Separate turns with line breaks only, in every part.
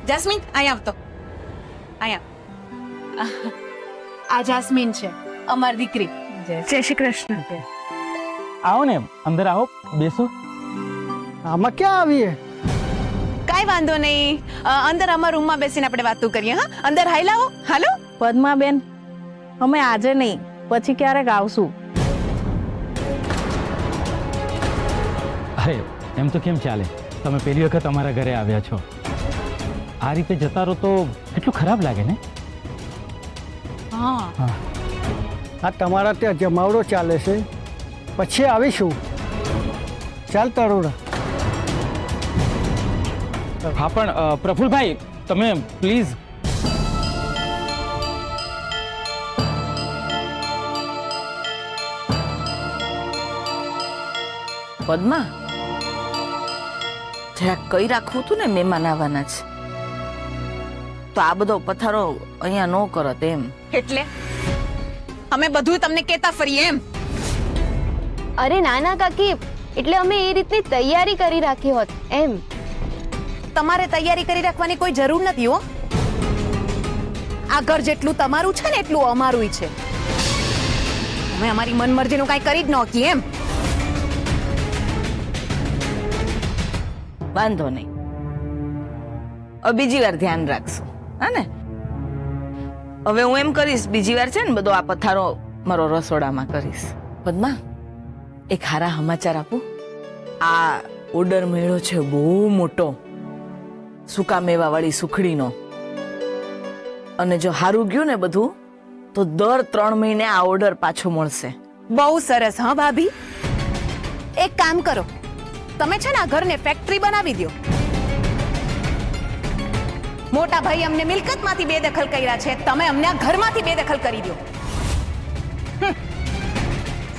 Jasmine અહીંયા આવતો અહીંયા આ જાસ્મીન છે અમારી દીકરી
જય શ્રી કૃષ્ણ.
આવો ને અંદર આવો, બેસો.
આમાં ક્યાં આવીએ?
કાઈ વાંધો નહીં, અંદર અમારા રૂમમાં બેસીને આપણે વાતો કરીએ. હા, અંદર હાઈ લાવો. હાલો.
પદ્માબેન, અમે આજે નહીં પછી ક્યારેક આવશું.
અરે એમ તો કેમ ચાલે, તમે પહેલી વખત અમારા ઘરે આવ્યા છો. આ રીતે જતા રહો તો કેટલું ખરાબ લાગે ને.
હા,
આ તમારા ત્યાં જમાવડો ચાલે છે, પછી આવીશું. ચાલ તરુણા.
હા પણ પ્રફુલભાઈ તમે પ્લીઝ.
પદ્મા, જરાક કઈ રાખવું હતું ને, મહેમાન આવવાના છે તો આ બધો પથારો અહીંયા ન કરત એમ.
એટલે અમે બધું તમને કેતા ફરીએ એમ?
અરે નાના કાકી, એટલે અમે એ રીતની તૈયારી કરી રાખી હોત એમ.
તમારે તૈયારી કરી રાખવાની કોઈ જરૂર નથી હો. આ ઘર જેટલું તમારું છે ને એટલું અમારું છે. અમે અમારી મનમરજીનું કાંઈ કરી જ ન શકીએ એમ.
વાંધો નહીં, હવે બીજી વાર ધ્યાન રાખશું. હા ને, હવે હું એમ કરીશ, બીજી વાર છે ને બધો આ પથારો મારો રસોડામાં કરીશ. પદ્મા, એક હારા સમાચાર આપું. આ ઓર્ડર મળ્યો છે બહુ મોટો, સૂકા મેવા વાળી સુખડીનો. અને જો હારું ગયું ને બધું તો દર 3 મહિને આ ઓર્ડર પાછો મળશે.
બહુ સરસ. હા ભાભી, એક કામ કરો, તમે છે ને આ ઘરને ફેક્ટરી બનાવી દો. મોટા ભાઈ અમને મિલકતમાંથી બેદખલ કર્યા છે, તમે અમને આ ઘરમાંથી બેદખલ કરી દો.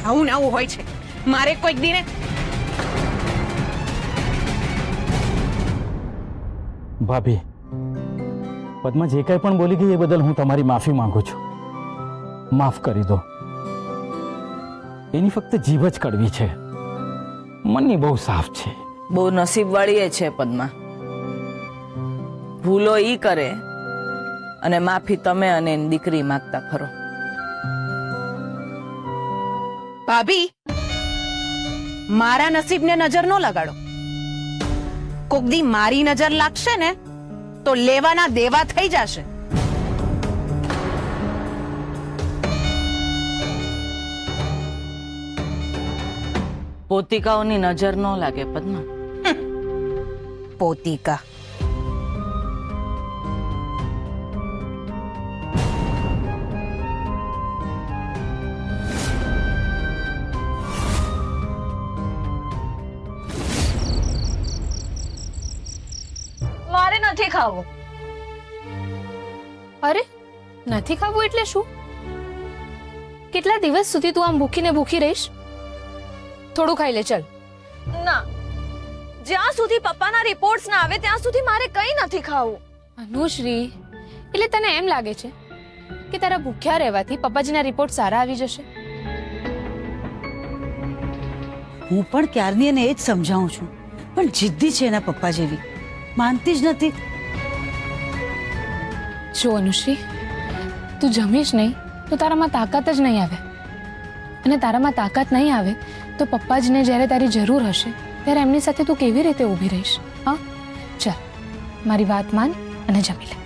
આવું ને આવું હોય છે. મારે કોઈક દીને
ભાભી, પદ્મા જે કંઈ પણ બોલી ગઈ એ બદલ હું તમારી માફી માંગુ છું. માફ કરી દો. એની ફક્ત જીભ જ કડવી છે, મનની બહુ સાફ છે.
બહુ નસીબવાળી એ છે પદ્મા. ભૂલો ઈ કરે અને માફી તમે અને એની દીકરી માંગતા ફરો.
ભાભી, મારા નસીબને નજર ન લગાડો. કોક દી મારી નજર લાગશે ને તો લેવાના દેવા થઈ જશે.
પોતિકાઓની નજર ન લાગે પદ્મા.
પોતિકા.
મારે નથી ખાવું.
અરે નથી ખાવું એટલે શું? કેટલા દિવસ સુધી તું આમ ભૂખીને ભૂખી રહીશ? થોડું ખાઈ લે, ચલ.
ના, જ્યાં સુધી પપ્પાના રિપોર્ટ્સ ના આવે ત્યાં સુધી મારે કંઈ નથી ખાવું.
અનુશ્રી, એટલે તને એમ લાગે છે કે તારા ભૂખ્યા રહેવાથી પપ્પાજીના રિપોર્ટ સારા આવી જશે?
હું પણ ક્યારની એને એ જ સમજાવું છું, પણ જિદ્દી છે એના પપ્પા જેવી, માનતી જ નથી.
જો અનુશ્રી, તું જમીશ નહીં તો તારામાં તાકાત જ નહીં આવે, અને તારામાં તાકાત નહીં આવે તો પપ્પાજીને જ્યારે તારી જરૂર હશે ત્યારે એમની સાથે તું કેવી રીતે ઊભી રહીશ? હા, ચાલ મારી વાત માન અને જમી લે.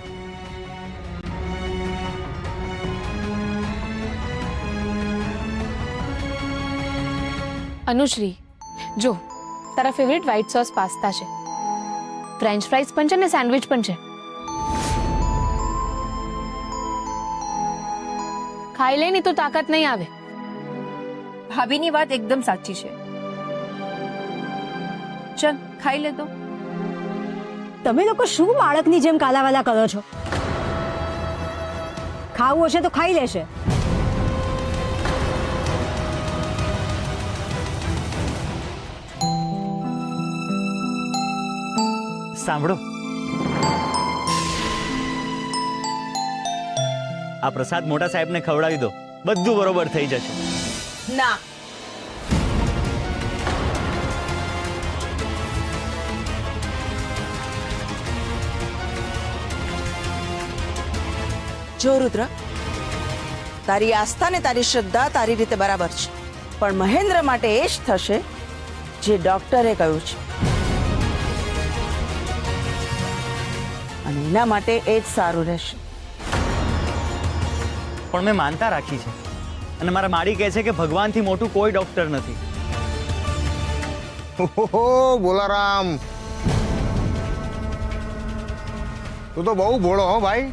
અનુશ્રી, જો તારા ફેવરિટ વ્હાઈટ સોસ પાસ્તા છે, ફ્રેન્ચ ફ્રાઈઝ પણ છે ને સેન્ડવિચ પણ છે. ખાઈ લે, નહીં તો તાકાત નહીં આવે.
ભાભીની વાત એકદમ સાચી છે. ચલ ખાઈ લે તો.
તમે લોકો શું બાળકની જેમ કાલાવાલા કરો છો? ખાવું હશે તો ખાઈ લેશે.
સાંભળો, આ પ્રસાદ મોટા સાહેબને ખવડાવી દો, બધું બરોબર થઈ જશે.
ના,
જો રુદ્ર, તારી આસ્થા ને તારી શ્રદ્ધા તારી રીતે બરાબર છે, પણ મહેન્દ્ર માટે એ જ થશે જે ડોક્ટરે કહ્યું છે, અને એના માટે એ જ સારું રહેશે.
પણ મેં માનતા રાખી છે અને મારા માડી કહે છે કે ભગવાનથી મોટું કોઈ ડોક્ટર નથી.
ઓહો બોલારામ, તું તો બહુ ભોળો હો ભાઈ.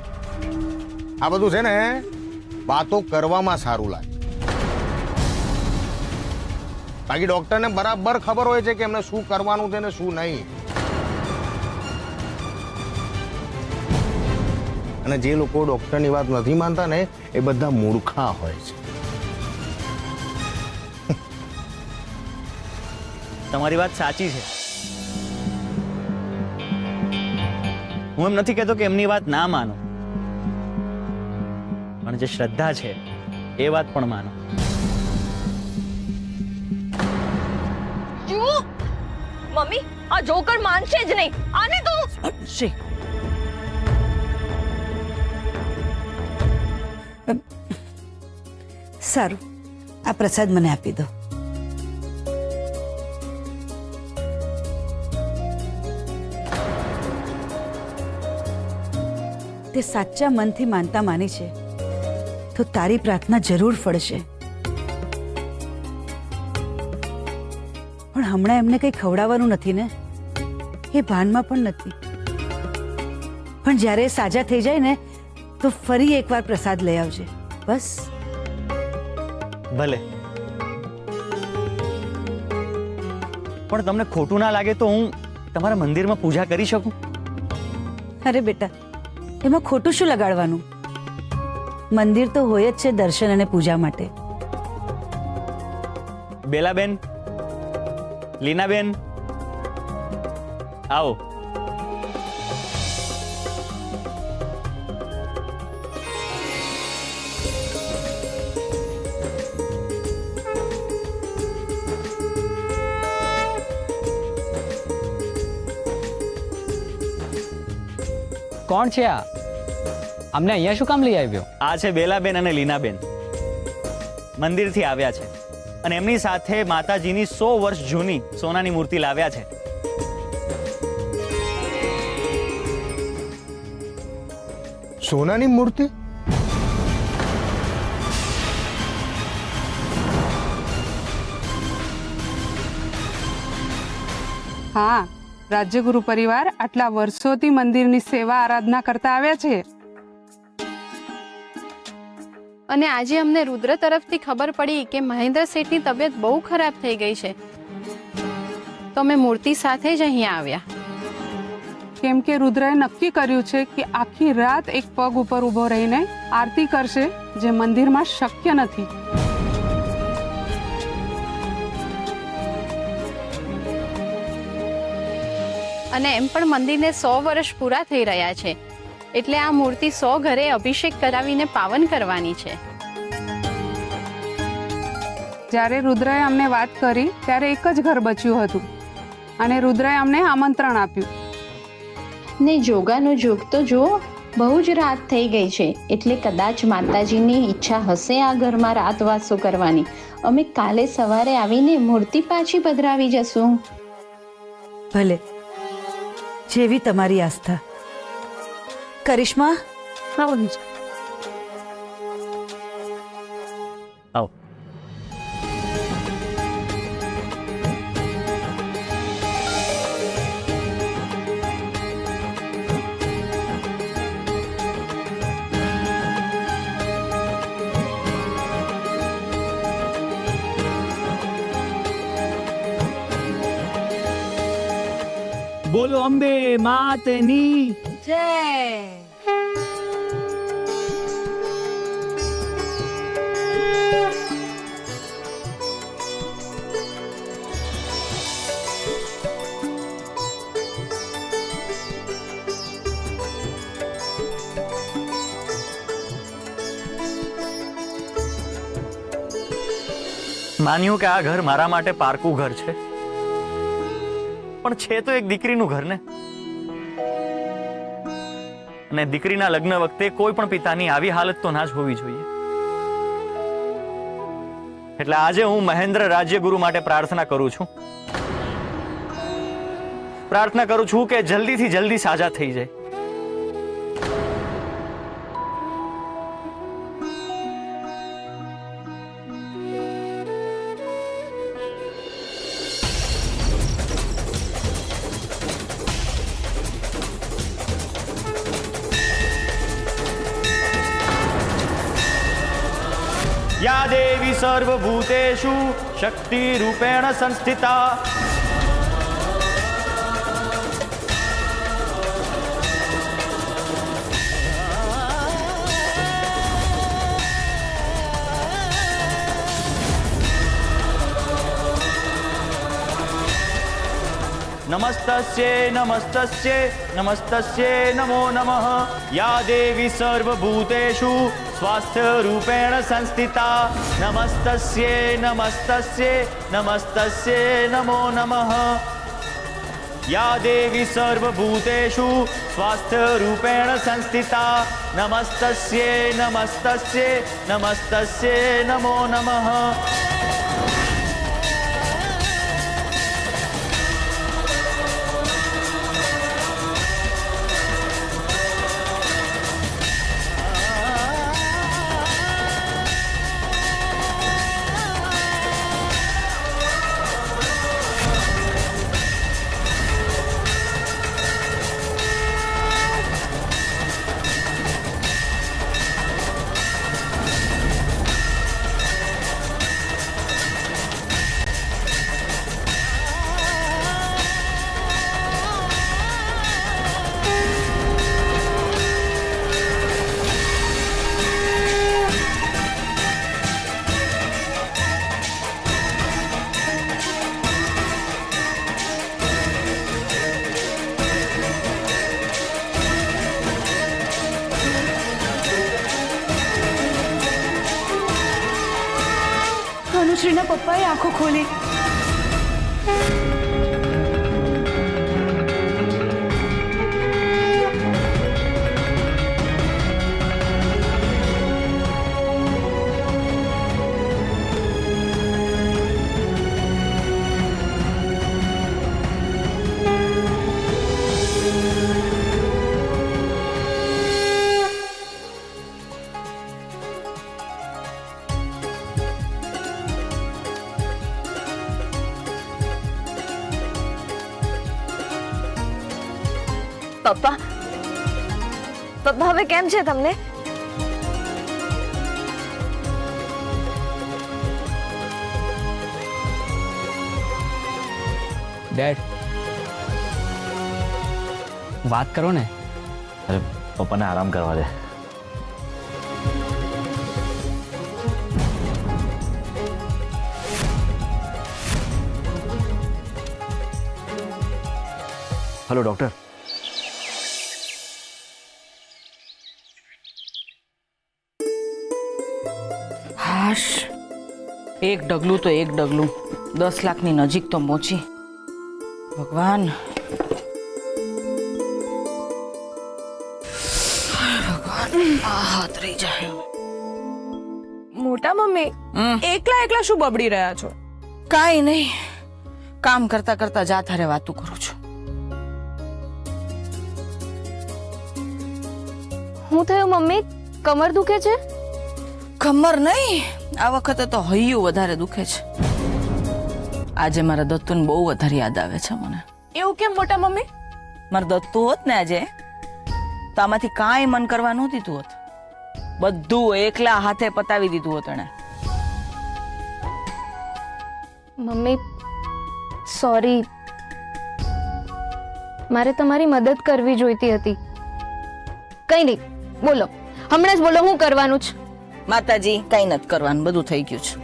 આ બધું છે ને વાતો કરવામાં સારું લાગે, બાકી ડોક્ટરને બરાબર ખબર હોય છે કે એમને શું કરવાનું છે ને શું નહીં. અને જે લોકો ડોક્ટરની વાત નથી માનતા ને એ બધા મૂર્ખા હોય છે.
તમારી વાત સાચી છે. હું એમ નથી કહેતો કે એમની વાત ના માનો, પણ જે શ્રદ્ધા છે એ વાત પણ માનો.
મમ્મી આ જોકર માનશે જ નહીં. આને તો
શ્રી
સારું, આ પ્રસાદ મને આપી દો. તે સાચા મનથી માનતા માની છે તો તારી પ્રાર્થના જરૂર ફળશે. પણ હમણાં એમને કંઈ ખવડાવવાનું નથી ને, એ ભાનમાં પણ નથી. પણ જ્યારે એ સાજા થઈ જાય ને તો ફરી એકવાર પ્રસાદ લઈ આવજે, બસ.
ભલે, પણ તમને ખોટું ના લાગે તો હું તમારા મંદિરમાં પૂજા કરી શકું?
અરે બેટા, એમાં ખોટું શું લગાડવાનું? મંદિર તો હોય જ છે દર્શન અને પૂજા માટે.
બેલાબેન, લીનાબેન, આવો.
કોણ છે આ? અમને અહીંયા શું કામ લઈ આવ્યો?
આ છે બેલાબેન અને લીનાબેન. મંદિરથી આવ્યા છે અને એમની સાથે માતાજીની 100 વર્ષ જૂની સોનાની મૂર્તિ લાવ્યા છે.
સોનાની મૂર્તિ?
હા, રાજ્યગુરુ પરિવાર આટલા વર્ષોથી મંદિરની સેવા આરાધના કરતા આવ્યા છે.
અને આજે અમને રુદ્ર તરફથી ખબર પડી કે મહેન્દ્ર શેઠની તબિયત બહુ ખરાબ થઈ ગઈ છે, તો અમે મૂર્તિ સાથે જ અહીંયા આવ્યા.
કેમ કે રુદ્રએ નક્કી કર્યું છે કે આખી રાત એક પગ ઉપર ઊભો રહીને આરતી કરશે, જે મંદિરમાં શક્ય નથી.
અને એમ પણ મંદિરને 100 વર્ષ પૂરા થઈ રહ્યા છે, એટલે આ મૂર્તિ 100 ઘરે અભિષેક કરાવીને પાવન કરવાની છે.
જ્યારે રુદ્રએ અમને વાત કરી ત્યારે એક જ ઘર બચ્યું હતું અને રુદ્રએ અમને આમંત્રણ આપ્યું.
ને જોગાનો જોગ તો જુઓ, બહુ જ રાત થઈ ગઈ છે, એટલે કદાચ માતાજીની ઈચ્છા હશે આ ઘરમાં રાતવાસો કરવાની. અમે કાલે સવારે આવીને મૂર્તિ પાછી પધરાવી જશું.
ભલે, જેવી તમારી આસ્થા. કરિશ્મા,
આવો.
બોલો અંબે માતની
જય.
માન્યું કે આ ઘર મારા માટે પારકું ઘર છે, પણ છે તો એક દીકરીનું ઘર ને. અને દીકરીના લગ્ન વખતે કોઈ પણ પિતાની આવી હાલત તો ના જ હોવી જોઈએ. એટલે આજે હું મહેન્દ્ર રાજ્યગુરુ માટે પ્રાર્થના કરું છું. પ્રાર્થના કરું છું કે જલ્દીથી જલ્દી સાજા થઈ જાય. या देवी सर्वभूतेषु शक्तिरूपेण संस्थिता नमस्तस्ये नमस्तस्ये नमस्तस्ये नमो नमः. या देवी सर्वभूतेषु स्वास्थ्यरूपेण संस्थिता नमस्तस्ये नमस्तस्ये नमस्तस्ये नमो नमः. या देवी सर्वभूतेषु स्वास्थ्यरूपेण संस्थिता नमस्तस्ये नमस्तस्ये नमस्तस्ये नमो नमः.
અનુશ્રીના પપ્પાએ આંખો ખોલી.
પપ્પા પપ્પા હવે કેમ છે તમને?
ડેડ વાત કરો ને.
અરે પપ્પાને આરામ કરવા દે.
Hello doctor.
હાશ, એક ડગલું તો એક ડગલું, 10 લાખની નજીક તો પહોંચી. ભગવાન ભગવાન, આ હાથ રહી જાય.
મોટા મમ્મી એકલા એકલા શું બબડી રહ્યા છો?
કાંઈ નહીં, કામ કરતા કરતા જાથારે વાતું કરું છું.
હું થયું મમ્મી? કમર દુખે છે?
કમર નહીં, આ વખતે તો હૈયું વધારે દુખે છે. આજે મારા દત્તુને બહુ વધારે યાદ આવે છે મને.
એવું કેમ મોટા મમ્મી?
મારા દત્તુ હોત ને આજે તો આમાંથી કાંઈ મન કરવા નહોતું દીધું હોત. બધું એકલા હાથે પતાવી દીધું હોત એણે.
મમ્મી સોરી, મારે તમારી મદદ કરવી જોઈતી હતી. કઈ નહીં, બોલો હમણાં જ બોલો, હું કરવાનું છે?
માતાજી કઈ નથી કરવાનું, બધું થઈ ગયું છે.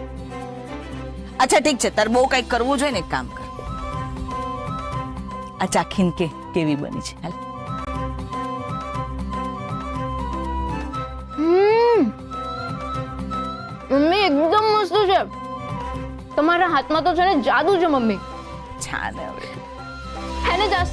અચ્છા ઠીક છે, તાર બહુ કઈક કરવું જોઈએ ને, એક કામ કર, આ ચાખીને કે કેવી બની છે. હાલ.
મમ્મી એકદમ મસ્ત છે. તમારા હાથમાં તો છે ને જાદુ છે મમ્મી.
છાને હવે
હેને જાસ.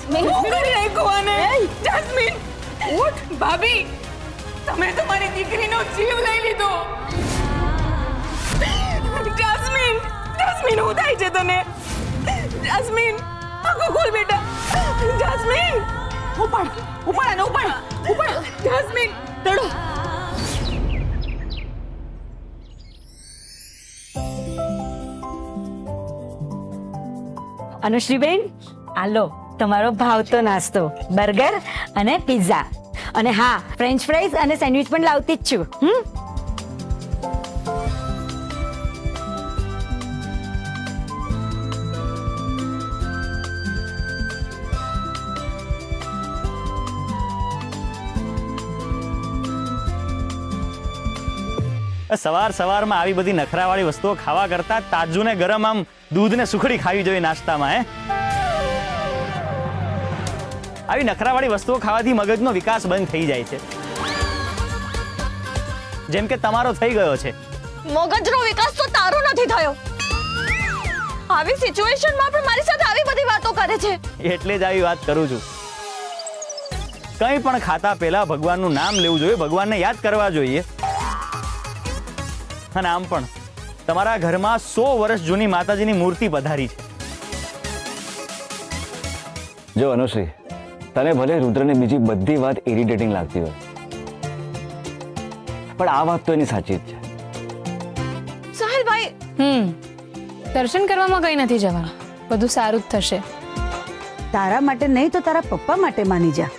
જાસ્મીન હું કરી નાખ્યું આને જાસ્મીન ઉઠ ભાભી તમે તમારી દીકરીનો જીવ લઈ લીધો જાસ્મીન જાસ્મીન હું થાય છે તને જાસ્મીન આંખો ખોલ બેટા જાસ્મીન ઉપાડ આને ઉપાડ જાસ્મીન તડો
અનુશ્રીબેન આલો તમારો ભાવતો નાસ્તો બર્ગર અને પિઝા અને હા ફ્રેન્ચ ફ્રાઈઝ અને સેન્ડવિચ પણ લાવતી જ છું
સવારમાં આવી બધી નખરાવાળી વસ્તુઓ ખાવા કરતા તાજું ને ગરમ આમ દૂધ ને સુખડી ખાવી જોઈએ નાસ્તામાં. આવી નખરાવાળી વસ્તુઓ ખાવાથી મગજનો વિકાસ બંધ થઈ જાય છે, જેમ કે તમારો થઈ ગયો છે.
મગજનો વિકાસ તો તારો નથી થયો. આવી સિચ્યુએશનમાં પણ મારી સાથે આવી બધી વાતો કરે છે.
એટલે જ આવી વાત કરું છું. કંઈ પણ ખાતા પહેલા ભગવાનનું નામ લેવું જોઈએ, ભગવાનને યાદ કરવા જોઈએ. અને આમ પણ તમારા ઘરમાં 100 વર્ષ જૂની માતાજીની મૂર્તિ પધારી છે.
જો અનુશ્રી, તને ભલે રુદ્રને બીજી બધી વાત ઇરિટેટિંગ લાગતી હોય, પણ આ વાત તો એની સાચી જ છે.
સાહેલભાઈ, દર્શન કરવામાં કઈ નથી જવાનું, બધું સારું જ થશે.
તારા માટે નહીં તો તારા પપ્પા માટે માની જા.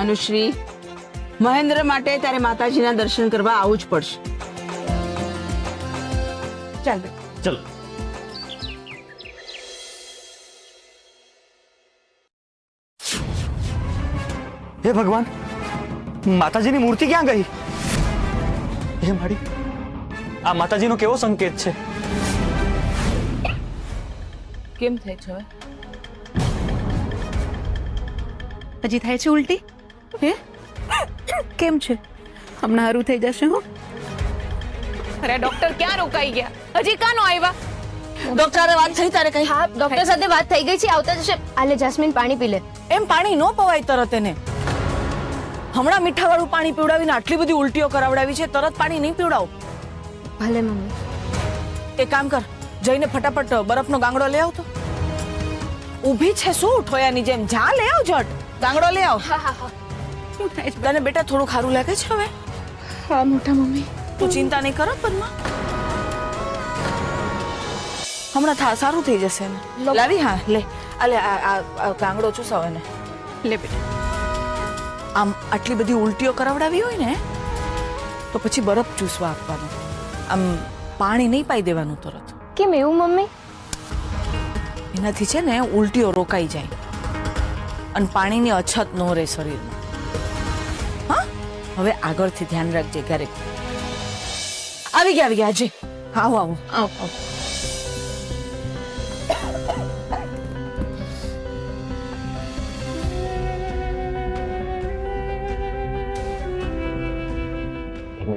અનુશ્રી, મહેન્દ્ર માટે તારે માતાજીના દર્શન કરવા આવવું જ પડશે.
ચાલ
ચલો. હે ભગવાન, માતાજીની મૂર્તિ ક્યાં ગઈ? હે માડી, આ માતાજીનો કેવો સંકેત છે?
કેમ થાય છે હવે?
હજી થાય છે ઉલટી? હે કેમ છે? હમણાં સારું થઈ જશે. હો અરે ડોક્ટર ક્યાં રોકાઈ ગયા? હજી કાનો આવ્યા?
ડોક્ટરે વાત થઈ તારે કઈ?
હા, ડોક્ટર સાથે વાત થઈ ગઈ છે, આવતા જશે. આલે જાસ્મીન પાણી પી લે.
એમ પાણી ન પવાય તરત એને. હમણાં મીઠાવાળું પાણી પીવડાવીને આટલી બધી ઉલટીઓ કરાવડાવી છે, તરત પાણી નહીં પીવડાવ.
ભલે મમ્મી.
એક કામ કર, જઈને ફટાફટ બરફનો ગાંગડો લઈ આવ. તો ઊભી છે શું ઠોયાની જેમ? જા લઈ આવ, ઝટ ગાંગડો લઈ આવ.
હા હા હા.
તને બેટા થોડું ખારું લાગે છે હવે?
હા મોટા મમ્મી.
તું ચિંતા નહીં કરો પદ્મા, હમણાં સારું થઈ જશે ને. લાવી? હા લે, આ લે, આ ગાંગડો ચૂસાવ એને. લે બેટા. આમ આટલી બધી ઉલટીઓ કરાવડાવી હોય ને તો પછી બરફ ચૂસવા આપવાનો. આમ પાણી નહીં પાઈ દેવાનું તરત.
કેમ એવું મમ્મી?
એનાથી છે ને ઉલટીઓ રોકાઈ જાય અને પાણીની અછત ન રહે શરીરમાં. હા, હવે આગળથી ધ્યાન રાખજે. ક્યારેક આવી ગયા આજે. આવો આવો આવો.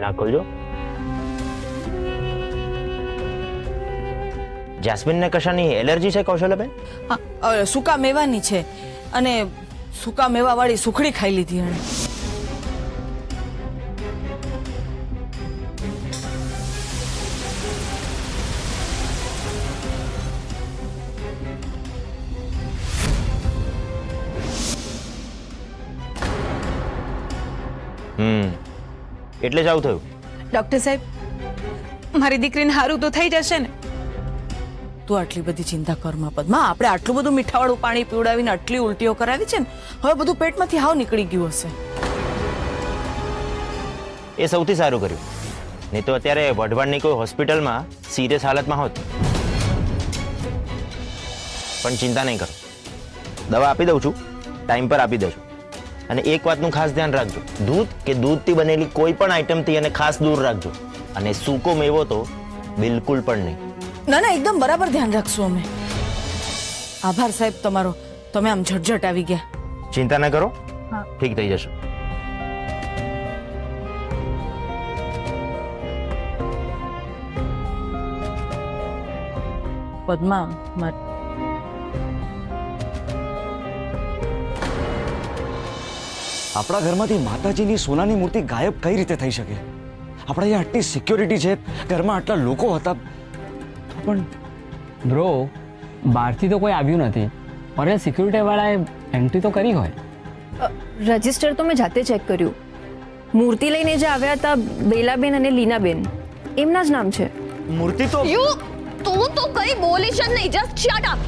ના ખોલજો. જાસ્મીનને કશાની એલર્જી છે કૌશલ્યાબેન?
સૂકા મેવાની છે અને સૂકા મેવા વાળી સુખડી ખાઈ લીધી એણે.
એટલે જ આવું થયું.
ડોક્ટર સાહેબ, મારી દીકરીને સારું તો થઈ જશે ને?
તું આટલી બધી ચિંતા કરમાં પદ્મા. આપણે આટલું બધું મીઠાવાળું પાણી પીવડાવીને આટલી ઉલટીઓ કરાવી છે ને, હવે બધું પેટમાંથી હાવ નીકળી ગયું હશે.
એ સૌથી સારું કર્યું, નહીં તો અત્યારે વઢવાડની કોઈ હોસ્પિટલમાં સિરિયસ હાલતમાં હોત. પણ ચિંતા નહીં કરો, દવા આપી દઉં છું, ટાઈમ પર આપી દેજો. અને એક વાતનું ખાસ ધ્યાન રાખજો, દૂધ કે દૂધથી બનેલી કોઈ પણ આઈટમથી એને ખાસ દૂર રાખજો. અને સૂકો મેવો તો બિલકુલ પણ નહીં.
ના ના, એકદમ બરાબર ધ્યાન રાખશું અમે. આભાર સાહેબ તમારો, તમે આમ ઝટઝટ આવી ગયા.
ચિંતા ન કરો, ઠીક થઈ જશે.
પદ્મા
આપણા ઘરમાંથી માતાજીની સોનાની મૂર્તિ ગાયબ કઈ રીતે થઈ શકે? આપણા અહીંયા આટલી સિક્યોરિટી છે, ઘરમાં આટલા લોકો હતા તો પણ.
બ્રો, બહારથી તો કોઈ આવ્યું નથી, પણ સિક્યુરિટી વાળાએ એન્ટ્રી તો કરી હોય.
રજિસ્ટર તો મેં જાતે ચેક કર્યું. મૂર્તિ લઈને જે આવ્યા હતા બેલાબેન અને લીનાબેન, એમના જ નામ છે.
મૂર્તિ તો
તું તો કઈ બોલીશ જ નહીં, જસ્ટ શટ અપ.